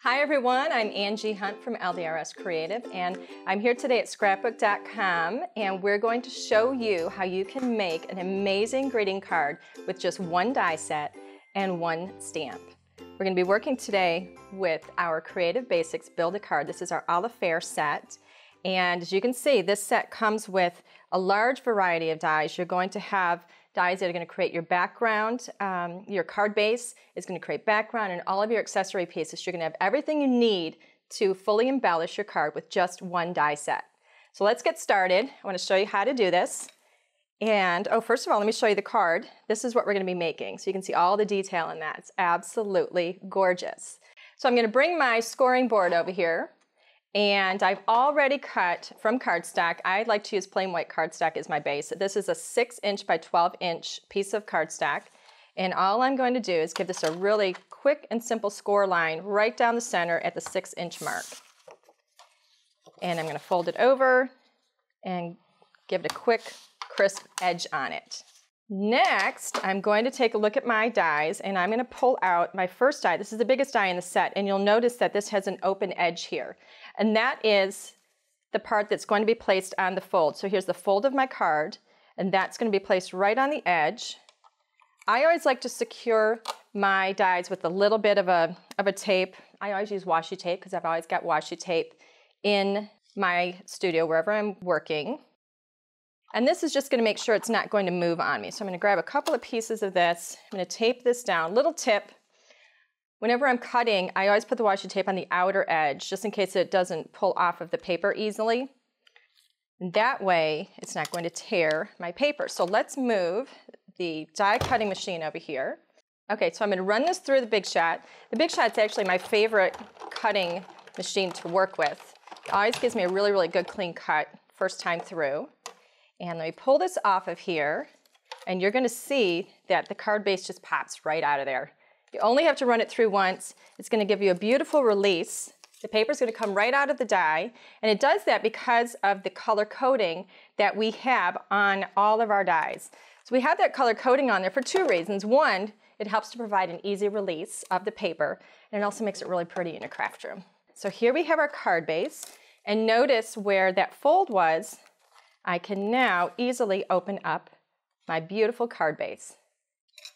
Hi everyone, I'm Angie Hunt from LDRS Creative, and I'm here today at Scrapbook.com, and we're going to show you how you can make an amazing greeting card with just one die set and one stamp. We're going to be working today with our Creative Basics Build a Card. This is our à la Fair set, and as you can see, this set comes with a large variety of dies. You're going to have dies that are going to create your background. Your card base is going to create background, and all of your accessory pieces. You're going to have everything you need to fully embellish your card with just one die set. So let's get started. I want to show you how to do this. And first of all, let me show you the card. This is what we're going to be making. So you can see all the detail in that. It's absolutely gorgeous. So I'm going to bring my scoring board over here. And I've already cut from cardstock. I like to use plain white cardstock as my base. This is a 6" by 12" piece of cardstock. And all I'm going to do is give this a really quick and simple score line right down the center at the 6" mark. And I'm going to fold it over and give it a quick, crisp edge on it. Next, I'm going to take a look at my dies, and I'm going to pull out my first die. This is the biggest die in the set, and you'll notice that this has an open edge here. And that is the part that's going to be placed on the fold. So here's the fold of my card, and that's going to be placed right on the edge. I always like to secure my dies with a little bit of a tape. I always use washi tape because I've always got washi tape in my studio wherever I'm working. And this is just going to make sure it's not going to move on me. So I'm going to grab a couple of pieces of this. I'm going to tape this down. Little tip, whenever I'm cutting, I always put the washi tape on the outer edge just in case it doesn't pull off of the paper easily. And that way, it's not going to tear my paper. So let's move the die cutting machine over here. Okay, so I'm going to run this through the Big Shot. The Big Shot's actually my favorite cutting machine to work with. It always gives me a really, really good clean cut first time through. And let me pull this off of here, and you're going to see that the card base just pops right out of there. You only have to run it through once. It's going to give you a beautiful release. The paper's going to come right out of the die, and it does that because of the color coding that we have on all of our dies. So we have that color coding on there for two reasons. One, it helps to provide an easy release of the paper, and it also makes it really pretty in your craft room. So here we have our card base, and notice where that fold was. I can now easily open up my beautiful card base.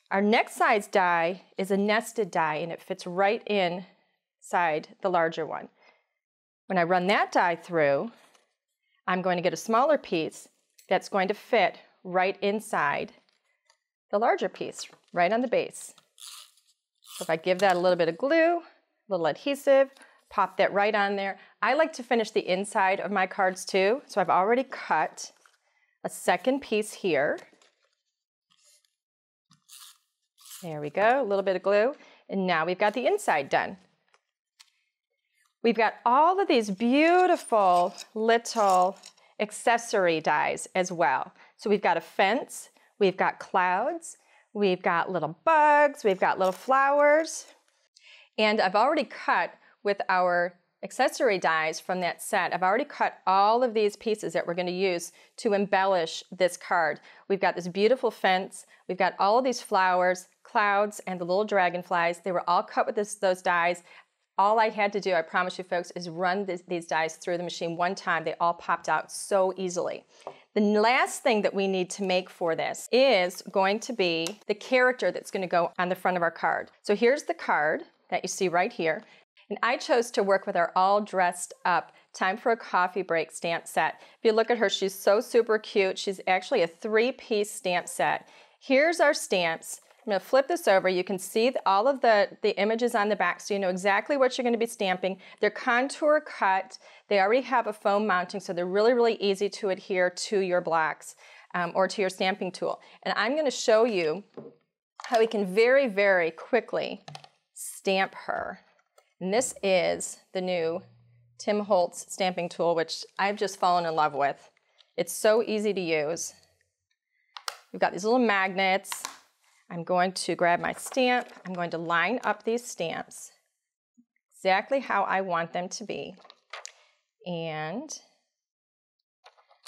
Our next size die is a nested die, and it fits right inside the larger one. When I run that die through, I'm going to get a smaller piece that's going to fit right inside the larger piece, right on the base. So if I give that a little bit of glue, a little adhesive, pop that right on there. I like to finish the inside of my cards too, so I've already cut a second piece here. There we go, a little bit of glue, and now we've got the inside done. We've got all of these beautiful little accessory dies as well. So we've got a fence, we've got clouds, we've got little bugs, we've got little flowers, and I've already cut with our accessory dies from that set. I've already cut all of these pieces that we're going to use to embellish this card. We've got this beautiful fence, we've got all of these flowers, clouds, and the little dragonflies. They were all cut with those dies. All I had to do, I promise you folks, is run these dies through the machine one time. They all popped out so easily. The last thing that we need to make for this is going to be the character that's going to go on the front of our card. So here's the card that you see right here. And I chose to work with our all dressed up Time for a Coffee Break stamp set. If you look at her, she's so super cute. She's actually a 3-piece stamp set. Here's our stamps. I'm going to flip this over. You can see all of the images on the back, so you know exactly what you're going to be stamping. They're contour cut. They already have a foam mounting, so they're really, really easy to adhere to your blocks or to your stamping tool. And I'm going to show you how we can very, very quickly stamp her. And this is the new Tim Holtz stamping tool, which I've just fallen in love with. It's so easy to use. We've got these little magnets. I'm going to grab my stamp. I'm going to line up these stamps exactly how I want them to be. And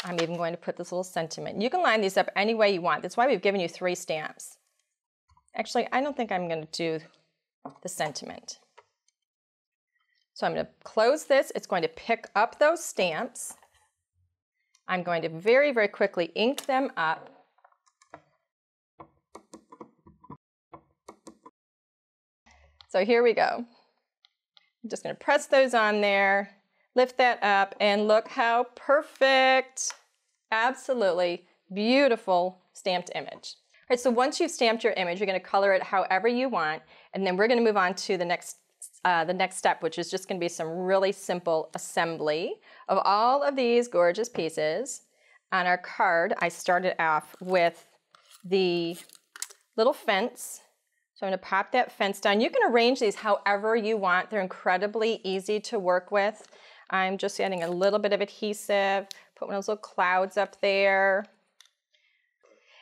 I'm even going to put this little sentiment. You can line these up any way you want. That's why we've given you 3 stamps. Actually, I don't think I'm going to do the sentiment. So I'm going to close this. It's going to pick up those stamps. I'm going to very, very quickly ink them up. So here we go. I'm just going to press those on there, lift that up, and look how perfect, absolutely beautiful stamped image. All right, so once you've stamped your image, you're going to color it however you want, and then we're going to move on to the next step, which is just going to be some really simple assembly of all of these gorgeous pieces. On our card, I started off with the little fence. So I'm going to pop that fence down. You can arrange these however you want. They're incredibly easy to work with. I'm just adding a little bit of adhesive, put one of those little clouds up there.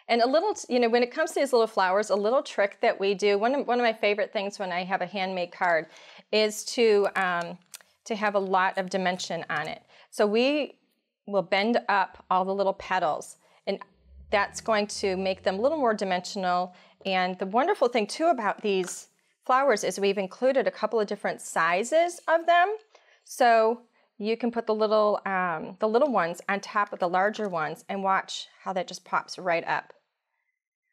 And a little, you know, when it comes to these little flowers, a little trick that we do, one of my favorite things when I have a handmade card is to have a lot of dimension on it. So we will bend up all the little petals, and that's going to make them a little more dimensional. And the wonderful thing too about these flowers is we've included a couple of different sizes of them. So you can put the little ones on top of the larger ones and watch how that just pops right up.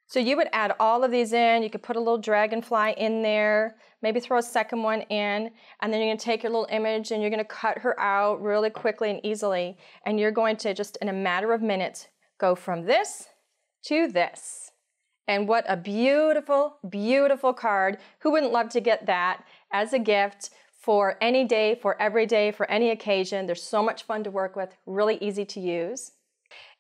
So you would add all of these in. You could put a little dragonfly in there, maybe throw a second one in, and then you're going to take your little image and you're going to cut her out really quickly and easily. And you're going to just in a matter of minutes go from this to this. And what a beautiful, beautiful card. Who wouldn't love to get that as a gift for any day, for every day, for any occasion? They're so much fun to work with, really easy to use.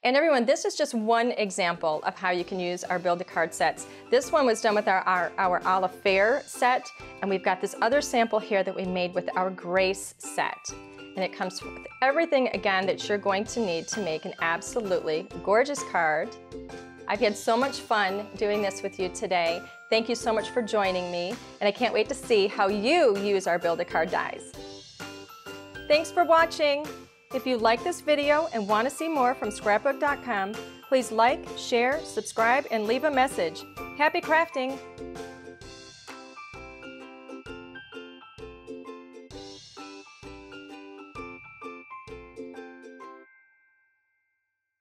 And everyone, this is just one example of how you can use our Build-A-Card sets. This one was done with our Olive Fair set, and we've got this other sample here that we made with our Grace set. And it comes with everything, again, that you're going to need to make an absolutely gorgeous card. I've had so much fun doing this with you today. Thank you so much for joining me, and I can't wait to see how you use our Build-A-Card dies. Thanks for watching. If you like this video and want to see more from Scrapbook.com, please like, share, subscribe, and leave a message. Happy crafting!